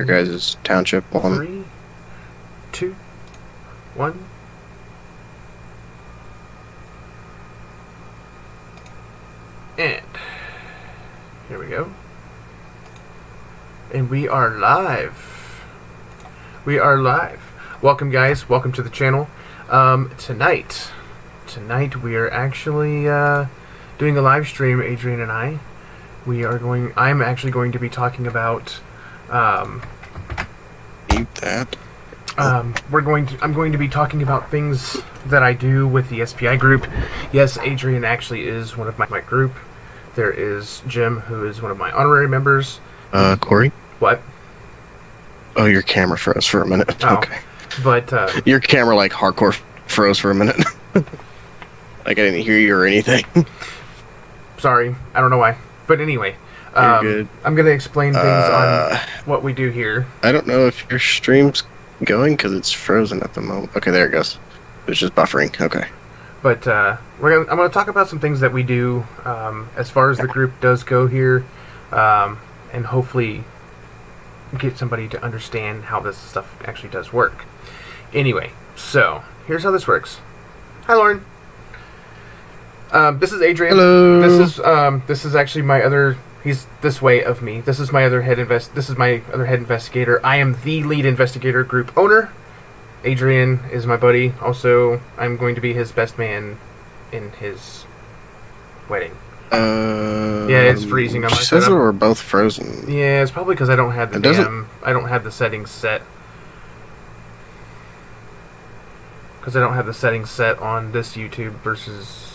Your guys' township one. 3, 2, 1. And here we go. And we are live. We are live. Welcome, guys. Welcome to the channel. Tonight we are actually doing a live stream. Adrian and I. I'm actually going to be talking about. Eat that. I'm going to be talking about things that I do with the S.P.I group. Yes, Adrian actually is one of my group. There is Jim, who is one of my honorary members. Corey? What? Oh, your camera froze for a minute. Oh, okay. But, your camera, like, hardcore froze for a minute. Like, I didn't hear you or anything. Sorry, I don't know why. But anyway, You're good. I'm going to explain things on what we do here. I don't know if your stream's going, because it's frozen at the moment. Okay, there it goes. It's just buffering. Okay. But I'm going to talk about some things that we do as far as the group does go here, and hopefully get somebody to understand how this stuff actually does work. Anyway, so here's how this works. Hi, Lauren. This is Adrian. Hello. This is actually my other. He's this way of me. This is my other head investigator. I am the lead investigator group owner. Adrian is my buddy. Also, I'm going to be his best man in his wedding. Yeah, it's freezing on my says setup. we're both frozen. Yeah, it's probably because I don't have the I don't have the settings set. Because I don't have the settings set on this YouTube versus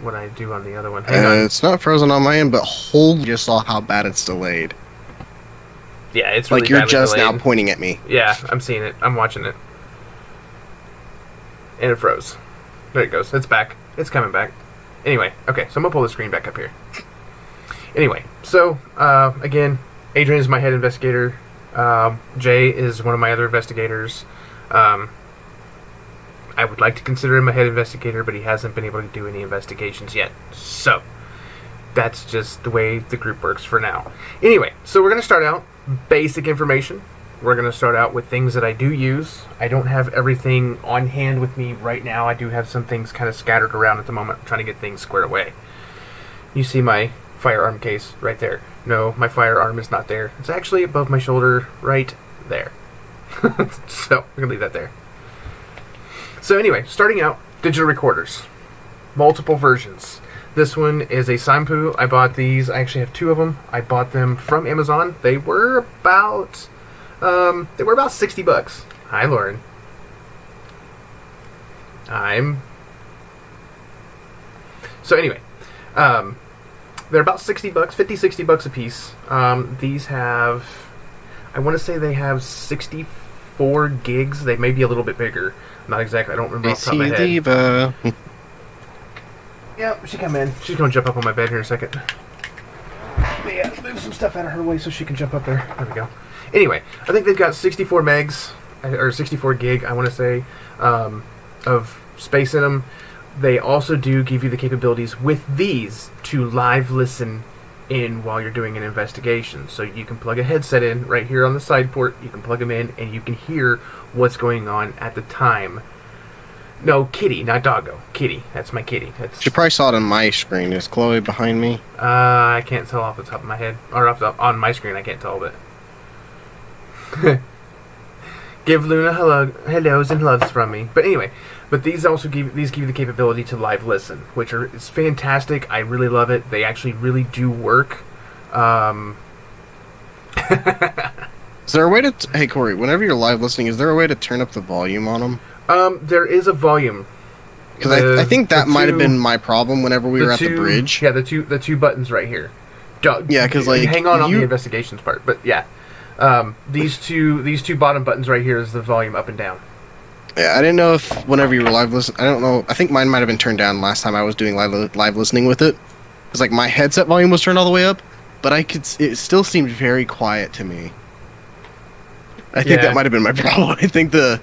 what I do on the other one. Hang on. It's not frozen on my end, but hold, just saw how bad it's delayed. Yeah, it's really like you're badly just delayed. now pointing at me. Yeah, I'm seeing it. I'm watching it. And it froze. There it goes. It's back. It's coming back. Anyway, okay, so I'm going to pull the screen back up here. Anyway, so, again, Adrian is my head investigator. Jay is one of my other investigators. I would like to consider him a head investigator, but he hasn't been able to do any investigations yet. So, that's just the way the group works for now. Anyway, so we're going to start out basic information. We're going to start out with things that I do use. I don't have everything on hand with me right now. I do have some things kind of scattered around at the moment. I'm trying to get things squared away. You see my firearm case right there. No, my firearm is not there. It's actually above my shoulder right there. So, we're going to leave that there. So anyway, starting out, digital recorders. Multiple versions. This one is a Sampu. I bought these. I actually have two of them. I bought them from Amazon. They were about $60. Hi, Lauren. So anyway, they're about $60, $50-$60 a piece. These have, I want to say they have 64 gigs. They may be a little bit bigger. Not exactly. I don't remember off the top of my head. Diva. Yep, she come in. She's gonna jump up on my bed here in a second. But yeah, move some stuff out of her way so she can jump up there. There we go. Anyway, I think they've got 64 megs, or 64 gig, I want to say, of space in them. They also do give you the capabilities with these to live listen in while you're doing an investigation. So you can plug a headset in right here on the side port. You can plug them in, and you can hear what's going on at the time. No, Kitty, not Doggo. Kitty. That's my kitty. You probably saw it on my screen. Is Chloe behind me? I can't tell off the top of my head. Or on my screen, I can't tell, but... Give Luna hellos and loves from me. But anyway, these also give you the capability to live listen, which is fantastic. I really love it. They actually really do work. Is there a way to... Hey, Corey, whenever you're live listening, is there a way to turn up the volume on them? There is a volume. Because I think that might have been my problem whenever we were at the bridge. Yeah, the two buttons right here. Yeah, because like... Hang on the investigations part, but yeah. These two bottom buttons right here is the volume up and down. Yeah, I didn't know if whenever you were live listening... I don't know. I think mine might have been turned down last time I was doing live listening with it. Because like my headset volume was turned all the way up, but it still seemed very quiet to me. I think that might have been my problem. I think the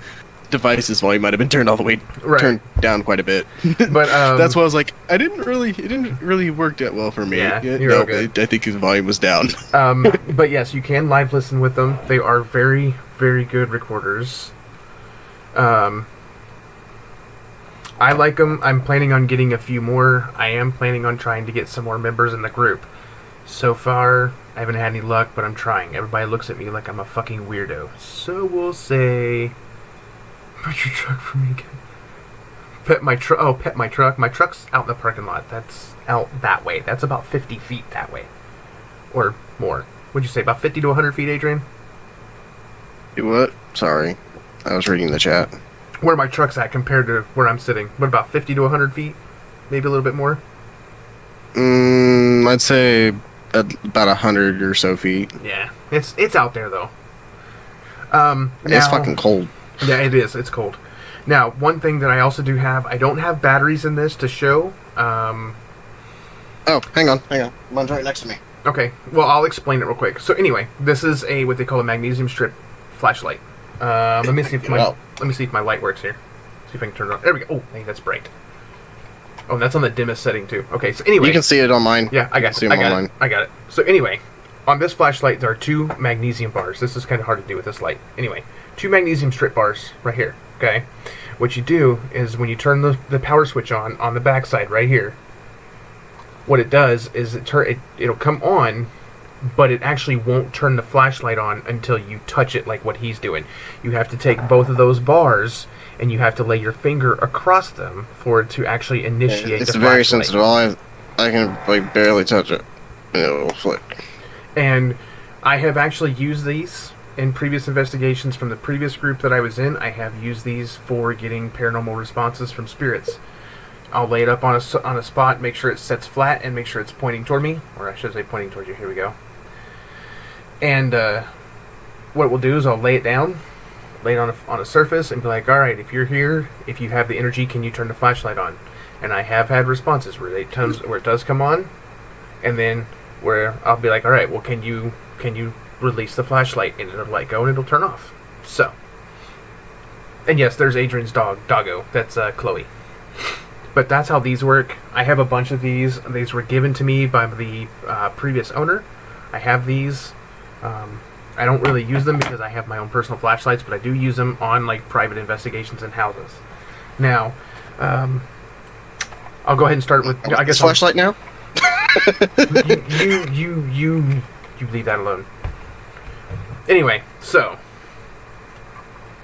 device's volume might have been turned all the way turned down quite a bit. But that's why I was like, it didn't really work that well for me. Yeah, No, I think his volume was down. But yes, you can live listen with them. They are very, very good recorders. I like them. I'm planning on getting a few more. I am planning on trying to get some more members in the group. So far, I haven't had any luck, but I'm trying. Everybody looks at me like I'm a fucking weirdo. So we'll say... Put your truck for me again. Pet my truck. Oh, pet my truck. My truck's out in the parking lot. That's out that way. That's about 50 feet that way. Or more. What'd you say, about 50 to 100 feet, Adrian? What? Sorry. I was reading the chat. Where my truck's at compared to where I'm sitting. What, about 50 to 100 feet? Maybe a little bit more? I'd say about 100 or so feet. Yeah. It's out there, though. It's fucking cold. Yeah, it is. It's cold. Now, one thing that I also do have, I don't have batteries in this to show. Oh, hang on. One's right next to me. Okay, well, I'll explain it real quick. So anyway, this is what they call a magnesium strip flashlight. Let me see if my light works here. See if I can turn it on. There we go. Oh, hey, that's bright. Oh, and that's on the dimmest setting too. Okay, so anyway, you can see it on mine. Yeah, I got it. So anyway, on this flashlight, there are 2 magnesium bars. This is kind of hard to do with this light. Anyway, 2 magnesium strip bars right here. Okay, what you do is when you turn the power switch on the back side right here, what it does is it'll come on, but it actually won't turn the flashlight on until you touch it, like what he's doing. You have to take both of those bars and you have to lay your finger across them for it to actually initiate it's the very flashlight. sensitive. I can like barely touch it. It'll flick. And I have actually used these in previous investigations from the previous group that I was in. I have used these for getting paranormal responses from spirits. I'll lay it up on a spot, make sure it sets flat, and make sure it's pointing toward me, or I should say pointing toward you. Here we go. And what we'll do is I'll lay it down, lay it on a surface, and be like, all right, if you're here, if you have the energy, can you turn the flashlight on? And I have had responses where it does come on, and then where I'll be like, all right, well, can you release the flashlight, and it'll let go and it'll turn off. So, and yes, there's Adrian's doggo. That's Chloe. But that's how these work. I have a bunch of these. These were given to me by the previous owner. I have these. I don't really use them because I have my own personal flashlights, but I do use them on like private investigations in houses. Now, I'll go ahead and start with. I guess flashlight now. you leave that alone. Anyway, so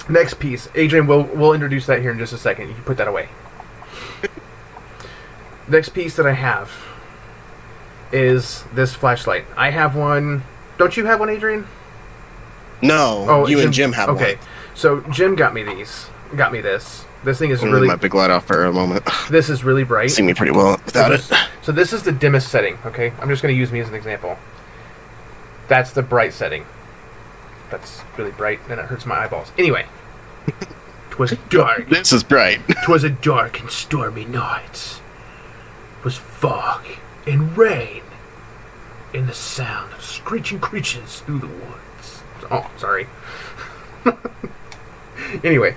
next piece, Adrian. We'll introduce that here in just a second. You can put that away. Next piece that I have is this flashlight. I have one. Don't you have one, Adrian? No. Oh, you and Jim have one. Okay, so Jim got me these. Got me this. This thing is really. My big light off for a moment. This is really bright. See me pretty well without it. So this is the dimmest setting. Okay, I'm just going to use me as an example. That's the bright setting. That's really bright, and it hurts my eyeballs. Anyway, 'twas dark. This is bright. 'Twas a dark and stormy night. Was fog and rain, and the sound of screeching creatures through the woods. Oh, sorry. Anyway,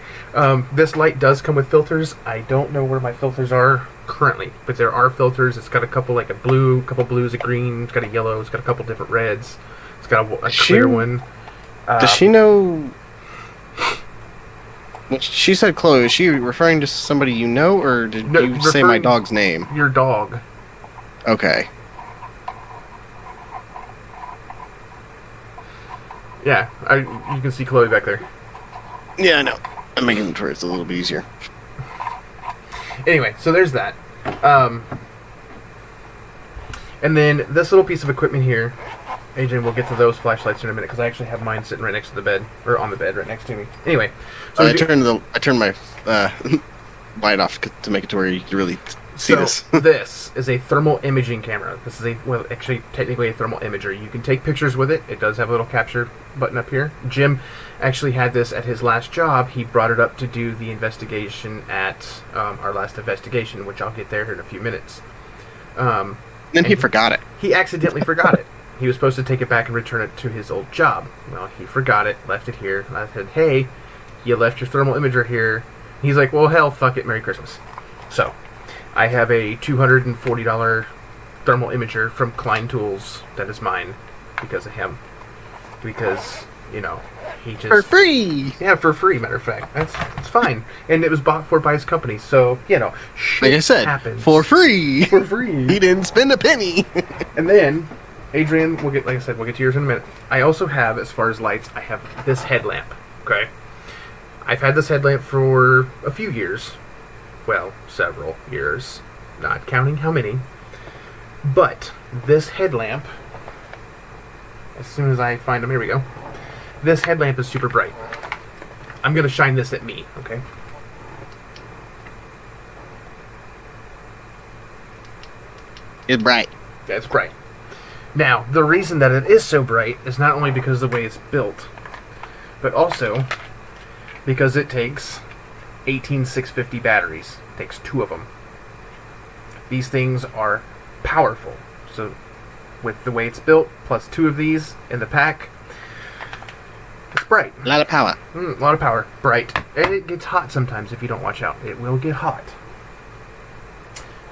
this light does come with filters. I don't know where my filters are currently, but there are filters. It's got a couple, like a blue, couple blues, a green. It's got a yellow. It's got a couple different reds. It's got a clear one. Does she know? She said Chloe. Is she referring to somebody you know, or did you say my dog's name? Your dog. Okay. Yeah, you can see Chloe back there. Yeah, I know. I'm making it where it's a little bit easier. Anyway, so there's that. And then this little piece of equipment here, Adrian, we'll get to those flashlights in a minute because I actually have mine sitting right next to the bed, or on the bed right next to me. Anyway, so I turned my light off to make it to where you can really see this. This is a thermal imaging camera. This is actually technically a thermal imager. You can take pictures with it. It does have a little capture button up here. Jim actually had this at his last job. He brought it up to do the investigation at our last investigation, which I'll get there here in a few minutes. Then he forgot it. He accidentally forgot it. He was supposed to take it back and return it to his old job. Well, he forgot it, left it here. I said, hey, You left your thermal imager here. He's like, well, hell, fuck it, Merry Christmas. So, I have a $240 thermal imager from Klein Tools that is mine because of him. Because, you know, he just... For free! Yeah, for free, matter of fact. It's fine. And it was bought for by his company, so, you know, shit like I said, happens. for free! For free. He didn't spend a penny! And then, Adrian, like I said, we'll get to yours in a minute. I also have, as far as lights, I have this headlamp, okay? I've had this headlamp for a few years. Well, several years. Not counting how many. But, this headlamp, as soon as I find them, here we go. This headlamp is super bright. I'm going to shine this at me, okay? It's bright. That's bright. Now, the reason that it is so bright is not only because of the way it's built, but also because it takes 18650 batteries. It takes 2 of them. These things are powerful. So, with the way it's built, plus 2 of these in the pack, it's bright. A lot of power. A lot of power. Bright. And it gets hot sometimes if you don't watch out. It will get hot.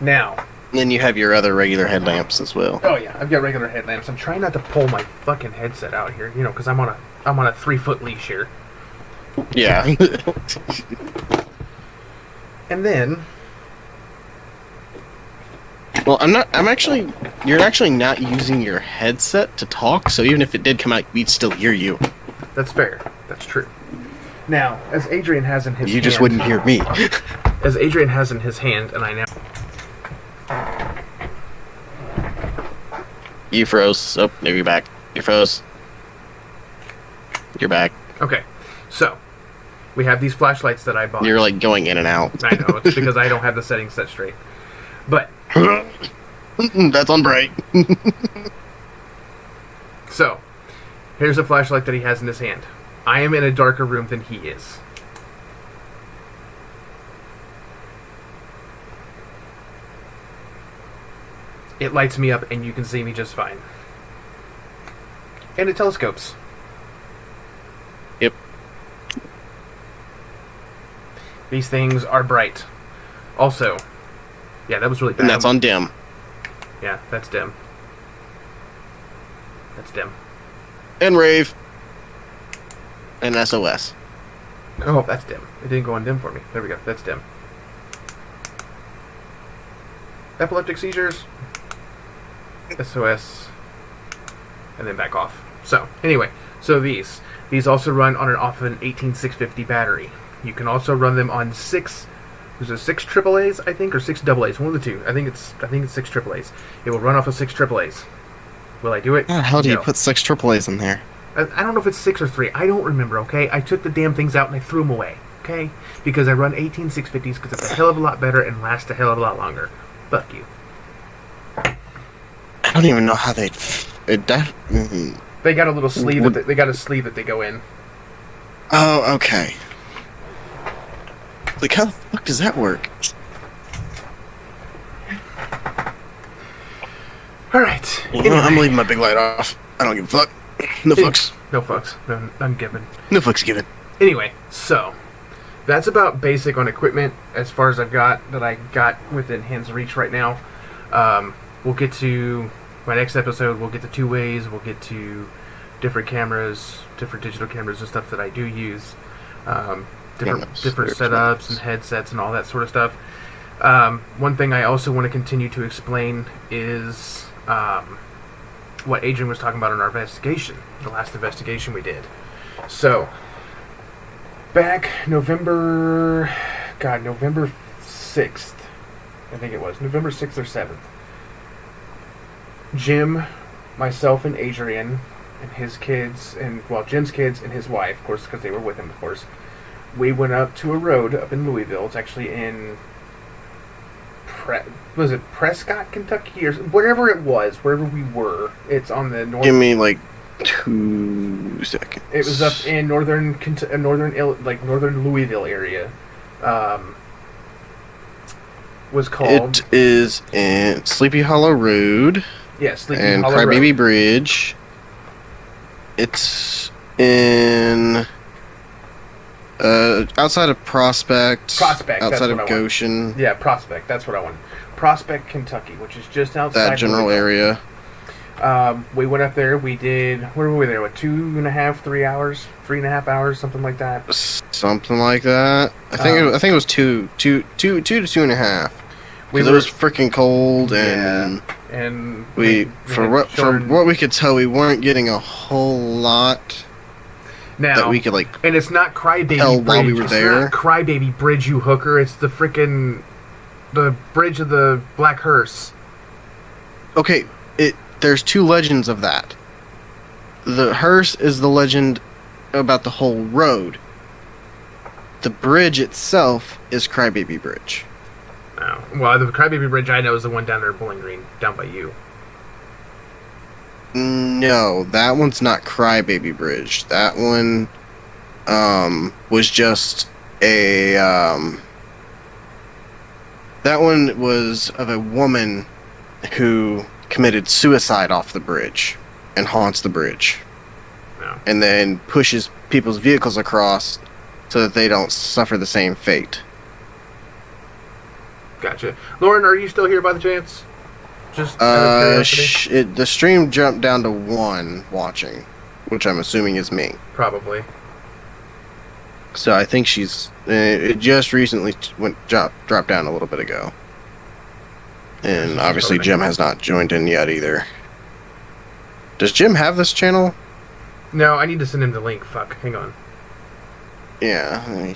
Now... And then you have your other regular headlamps as well. Oh yeah, I've got regular headlamps. I'm trying not to pull my fucking headset out here, you know, because I'm on a 3-foot leash here. Yeah. And then... Well, you're actually not using your headset to talk, so even if it did come out, we'd still hear you. That's fair. That's true. Now, as Adrian has in his hand... You just wouldn't hear me. As Adrian has in his hand, and I now... You froze. Oh, there you're back. You froze. You're back. Okay, so, we have these flashlights that I bought. You're like going in and out. I know, it's because I don't have the settings set straight. But... That's on bright. So, here's a flashlight that he has in his hand. I am in a darker room than he is. It lights me up and you can see me just fine. And it telescopes. Yep. These things are bright. Also, yeah, that was really bad. And that's on dim. Yeah, that's dim. That's dim. And rave. And SOS. Oh, that's dim. It didn't go on dim for me. There we go. That's dim. Epileptic seizures. SOS. And then back off. So, anyway. So these also run on and off of an 18650 battery. You can also run them on 6... Was it 6 AAAs, I think, or 6 AA's? One of the two. I think it's 6 AAA's. It will run off of 6 AAA's. Will I do it? How the hell do you No. put 6 AAAs in there? I don't know if it's 6 or 3. I don't remember, okay? I took the damn things out and I threw them away, okay? Because I run 18650s because it's a hell of a lot better and lasts a hell of a lot longer. Fuck you. I don't even know how they... They got a little sleeve. They got a sleeve that they go in. Oh, okay. Like, how the fuck does that work? Alright. You know, I'm leaving my big light off. I don't give a fuck. No fucks. No fucks. No, I'm given. No fucks given. Anyway, so that's about basic on equipment as far as I got within hand's reach right now. We'll get to my next episode. We'll get to 2-ways. We'll get to different cameras, different digital cameras and stuff that I do use. Different setups and headsets and all that sort of stuff. One thing I also want to continue to explain is what Adrian was talking about in our investigation, the last investigation we did. So, back November 6th, I think it was, November 6th or 7th, Jim, myself, and Adrian, and his kids, Jim's kids and his wife, of course, because they were with him, of course, we went up to a road up in Louisville. It's actually in was it Prescott, Kentucky, or wherever it was, wherever we were. It's on the north. Give me like 2 seconds. It was up in northern Louisville area. Was called. It is in Sleepy Hollow Road. Yeah, Sleepy and Hollow Crybaby Road. Bridge. It's in outside of Prospect, Prospect, that's outside what I of want. Goshen, Yeah, Prospect. That's what I want. Prospect, Kentucky, which is just outside that general Louisville. area. We went up there. We did. Where were we there? What, 2.5, 3 hours, 3.5 hours, something like that. Something like that. I think it was two to 2.5. We Because it was freaking cold, and and we had for what we could tell, we weren't getting a whole lot now, that we could like. and it's not Crybaby tell Bridge. while we were it's there. not Crybaby Bridge, you hooker. It's the freaking the bridge of the Black Hearse. Okay, there's two legends of that. The hearse is the legend about the whole road. The bridge itself is Crybaby Bridge. No. Well, the Crybaby Bridge I know is the one down there at Bowling Green, down by you. No, that one's not Crybaby Bridge. That one was just a that one was of a woman who committed suicide off the bridge and haunts the bridge. No. And then pushes people's vehicles across so that they don't suffer the same fate. Gotcha. Lauren, are you still here by the chance? Just out of curiosity? The stream jumped down to 1 watching, which I'm assuming is me. Probably. So I think she's. It just recently dropped down a little bit ago, and obviously Jim has not joined in yet either. Does Jim have this channel? No, I need to send him the link. Fuck. Hang on. Yeah,